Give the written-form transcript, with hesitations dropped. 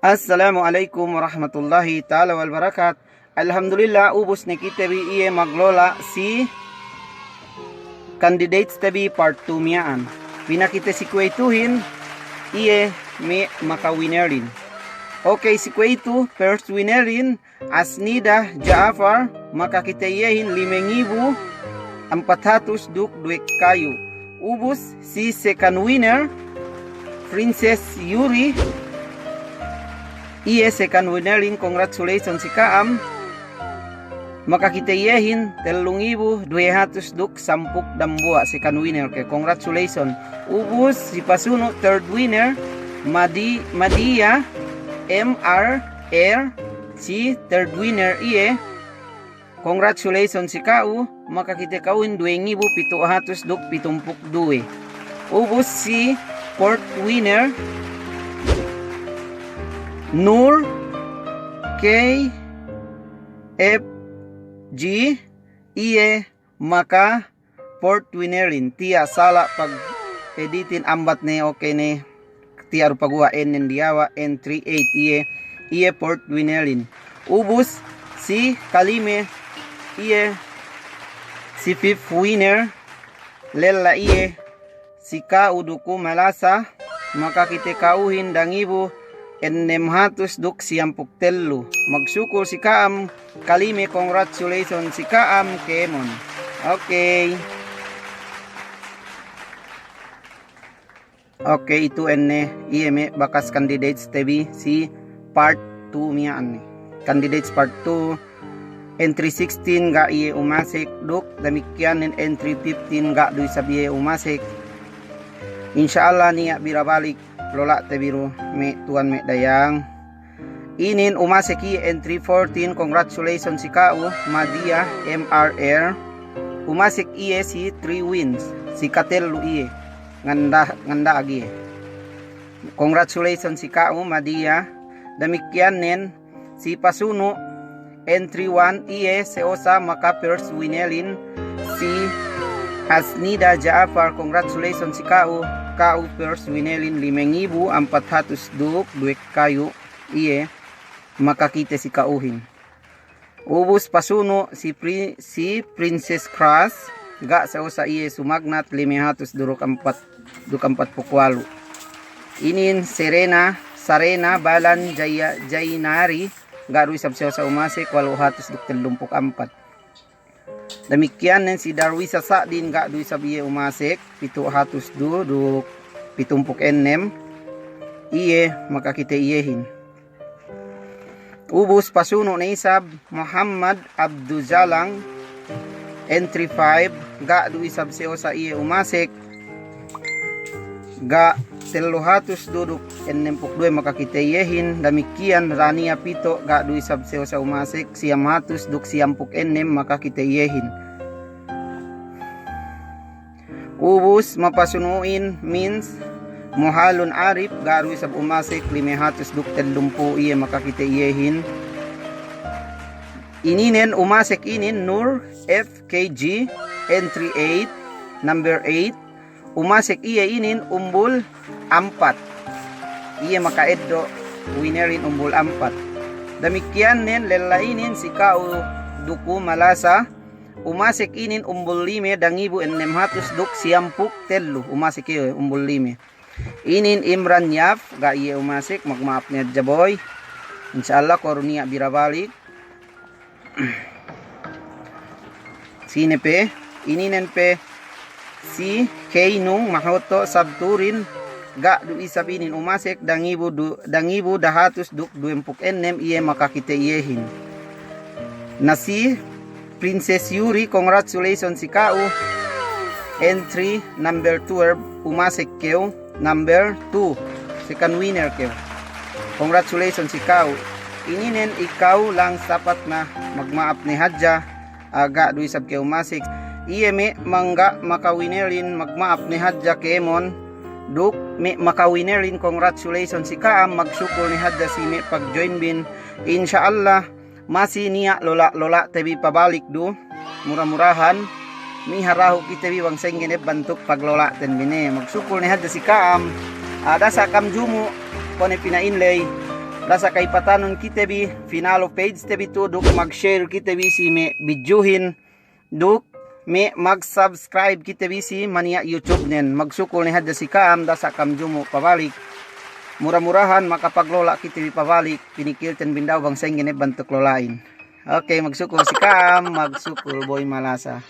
Assalamualaikum warahmatullahi ta'ala wal barakat. Alhamdulillah, ubos ni kita iye maglola si candidates tabi part 2 miyaan. Pinakita si kwetuhin, iye may makawinnerin. Okay, si kwetu, first winnerin, Asnida Jaafar, makakita iyehin 5,400 duwek kayo. Ubos si second winner, Princess Yuri, iye second winnerin, congratulations si Kaam. Makakita iyehin 3,200 duk sampuk dambua second winner kay congratulations. Ubus si pasuno third winner Madia MRR si third winner iye congratulations si Kau. Makakita kauin 2,700 duk 72. Ubus si fourth winner Nur KFG iye maka fourth winnerin tiya sala pag editin ambat ne okay ne tiya rupagua n diawa N38 iye fourth winnerin. Ubus si Kalime iye si fifth winner Lela iye si Kauduku Malasa makakita kauhin dangibo 600 duk siyampuk telu. Magsyukur si Kaam Kalime, congratulations si Kaam Kemon. Okay. Okay, itu enne IME bakas candidates TV si part 2 miya ane. Candidates part 2 entry 16 ga iye umasik duk demikian nen entry 15 ga duy sabiye umasik. Insyaallah niya birabalik lola te biru me tuan me dayang inin umaseki entry 14 congratulations si Kau Madia MRR umasik iye si 3 wins si Katelu iye nganda agi congratulations si Kau Madia. Demikian nen si pasuno entry 1 iye seosa maka first winelin si Asnida Jaafar congratulations si Kau first winelin 5,400 duk duwek kayo iye makakita si Kauhin. Ubus pasuno si Princess Cross ga sa usa iye sumagnat 500 durok 4 pukwalu. Inin Sarena Balan Jainari ga ruy sabsaw sa umase 800 duk 34. Demikian nen si Darwisa Sadin ga duy sabiye umasik 700 duk 76 iye makakita iyehin. Ubus pasuno na isab Muhammad Abduzalang entry 5 ga duy sabsaw sa iye umasik ga 300 duduk 62 makakita iyehin. Demikian Rania Pito ga duy sabsaw sa umasik 100 duk 96 makakita iyehin. Ubus mapasunuin means Muhalun Arif garuy sab umasik 500 duk 30 iye makakita iyehin. Ininen umasik inin Nur FKG entry 8 number 8 umasik iye inin umbul 4 iye makaeddo winnerin umbul 4. Demikian nen lelainin si Kau Duku Malasa umasik inin umbul 5 dangibo 600 duk siyampuk telu umasik iye umbul 5. Inin Imran Yaf ga iye umasik magmaap niya jaboy insyaallah koruniya birabalik. Sine pe ininen pe si Kainung Mahoto Sabturin ga du isabinin umasik dangibo dahatus duk 26 iye makakita iyehin. Nasi Princess Yuri congratulations si Kau entry number 12 umasik keo number 2 second winner keo congratulations si Kau. Ininen ikaw lang sapat na magmaap ni Hadja aga duy sab keo umasik iye me mangga makawinerin magmaap ni Hadja Kemon duk me makawinerin congratulations si Kaam magsyukur ni Hadja si me pag join bin insyaallah masi niya lola tebi pabalik do murah-murahan mi haraho kita biwang sengene bantuk paglola ten bine magsukol ni hadda si Kaam ada sa kamjumo kone pinainlay Lasa kay patanon kita bi finalo page tabi to duk mag-share kita bi si me videohin duk me mag-subscribe kita bi si mania YouTube nen magsukol ni hadda si Kaam da sa kamjumo pabalik murah-murahan makapaglola kita bi pabalik pinikilten bindaw bang sengene bantuk lolain. Okay, magsukol si Kaam, magsukol Boy Malasa.